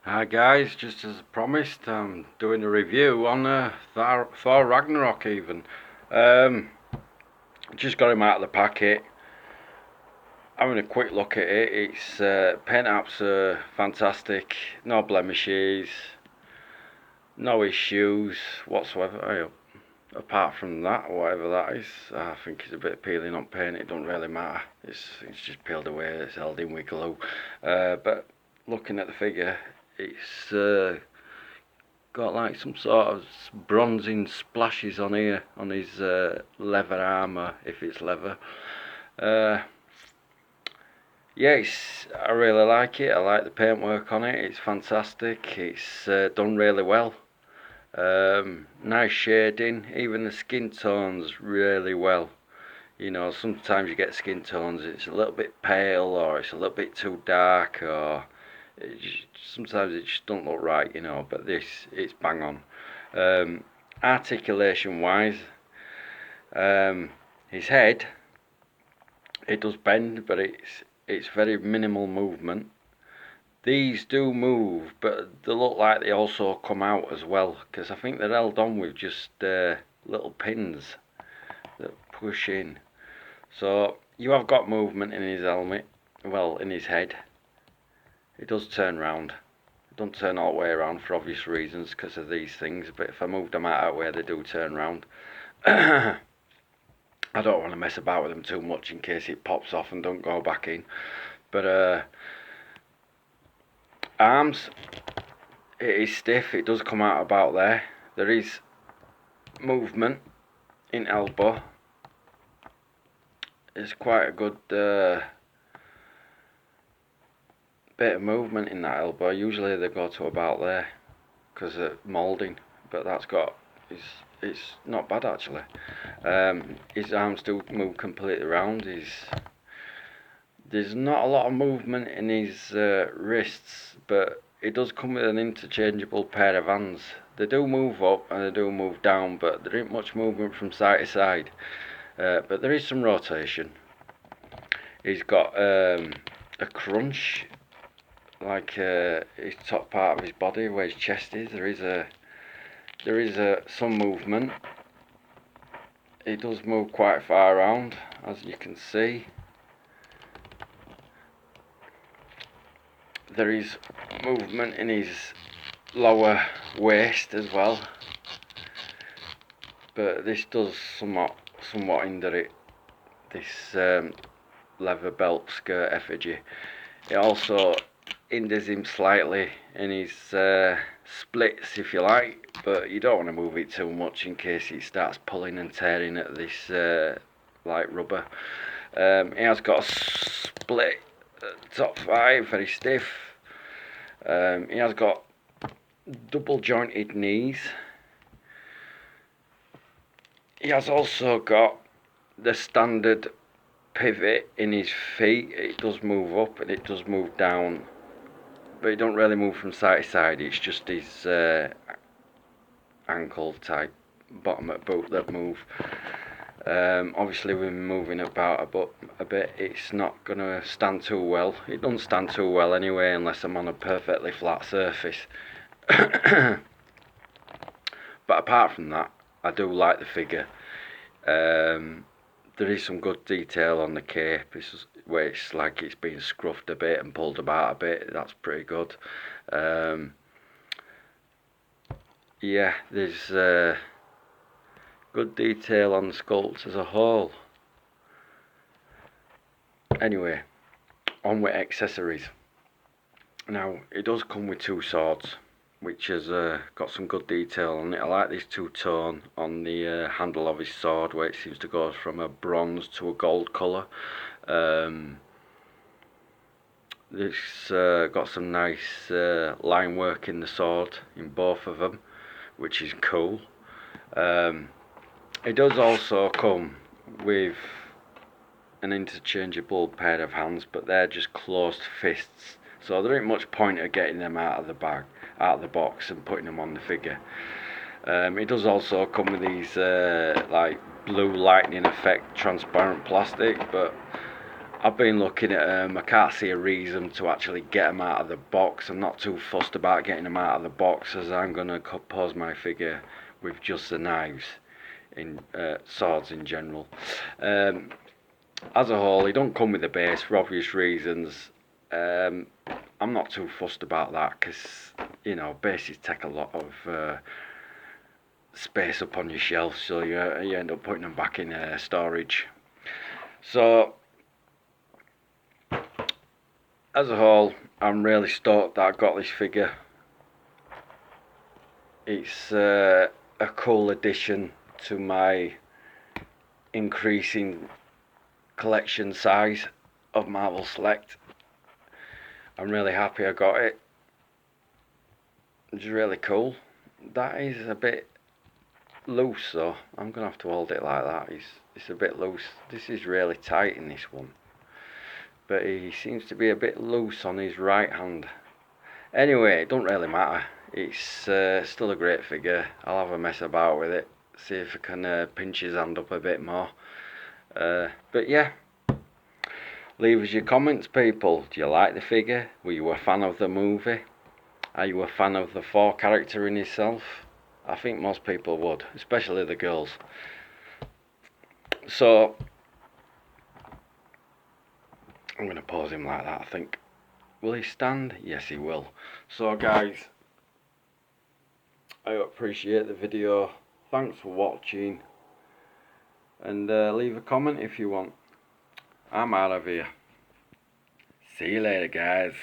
Hi guys, just as promised, I'm doing a review on Thor Ragnarok even. Um, just got him out of the packet, having a quick look at it. It's paint apps are fantastic, no blemishes, no issues whatsoever. Apart from that, whatever that is, I think it's a bit peeling on paint. It don't really matter. It's just peeled away. It's held in with glue. But looking at the figure, it's got like some sort of bronzing splashes on here on his leather armour, if it's leather. Uh, yeah, I really like it. I like the paintwork on it. It's fantastic. It's done really well. Nice shading, even the skin tones really well. You know, sometimes you get skin tones, it's a little bit pale or it's a little bit too dark, or sometimes it just don't look right, you know, but it's bang on. Articulation wise, his head, it does bend, but it's very minimal movement. These do move, but they look like they also come out as well, because I think they're held on with just little pins that push in. So you have got movement in his helmet, well, in his head. It does turn round. It don't turn all the way around for obvious reasons because of these things, but if I move them out of the way, they do turn round. I don't want to mess about with them too much in case it pops off and don't go back in. But arms, it is stiff. It does come out about there. There is movement in elbow. It's quite a good bit of movement in that elbow. Usually they go to about there because of moulding, but it's not bad actually. His arms do move completely round. There's not a lot of movement in his wrists, but it does come with an interchangeable pair of hands. They do move up and they do move down, but there ain't much movement from side to side. But there is some rotation. He's got a crunch, like his top part of his body, where his chest is. There is some movement. It does move quite far around, as you can see. There is movement in his lower waist as well, but this does somewhat hinder it. This leather belt skirt effigy. It also hinders him slightly in his splits, if you like, but you don't want to move it too much in case it starts pulling and tearing at this like rubber. He has got a split top 5, very stiff. He has got double jointed knees. He has also got the standard pivot in his feet. It does move up and it does move down, but it don't really move from side to side. It's just his ankle type bottom of boot that move. Obviously with moving about a bit, it's not gonna stand too well. It doesn't stand too well anyway unless I'm on a perfectly flat surface. But apart from that, I do like the figure. There is some good detail on the cape, where it's like it's been scruffed a bit and pulled about a bit. That's pretty good. Yeah, there's good detail on the sculpt as a whole. Anyway, on with accessories. Now, it does come with 2 swords, which has got some good detail on it. I like this 2-tone on the handle of his sword, where it seems to go from a bronze to a gold colour. This got some nice line work in the sword in both of them, which is cool. It does also come with an interchangeable pair of hands, but they're just closed fists, so there ain't much point of getting them out of the box and putting them on the figure. It does also come with these like blue lightning effect transparent plastic, but I've been looking at them. I can't see a reason to actually get them out of the box. I'm not too fussed about getting them out of the box, as I'm going to compose my figure with just the knives, in swords in general. As a whole, he don't come with the base for obvious reasons. I'm not too fussed about that, because, you know, bases take a lot of space up on your shelf, so you end up putting them back in storage. So as a whole, I'm really stoked that I got this figure. It's a cool addition to my increasing collection size of Marvel Select. I'm really happy I got it. It's really cool. That is a bit loose though. I'm gonna have to hold it like that. It's a bit loose. This is really tight in this one, but he seems to be a bit loose on his right hand. Anyway, it don't really matter. It's still a great figure. I'll have a mess about with it, see if I can pinch his hand up a bit more. But yeah, leave us your comments, people. Do you like the figure? Were you a fan of the movie? Are you a fan of the Thor character in himself? I think most people would, especially the girls. So I'm going to pose him like that, I think. Will he stand? Yes, he will. So guys, I appreciate the video. Thanks for watching. And leave a comment if you want. I'm out of here. See you later, guys.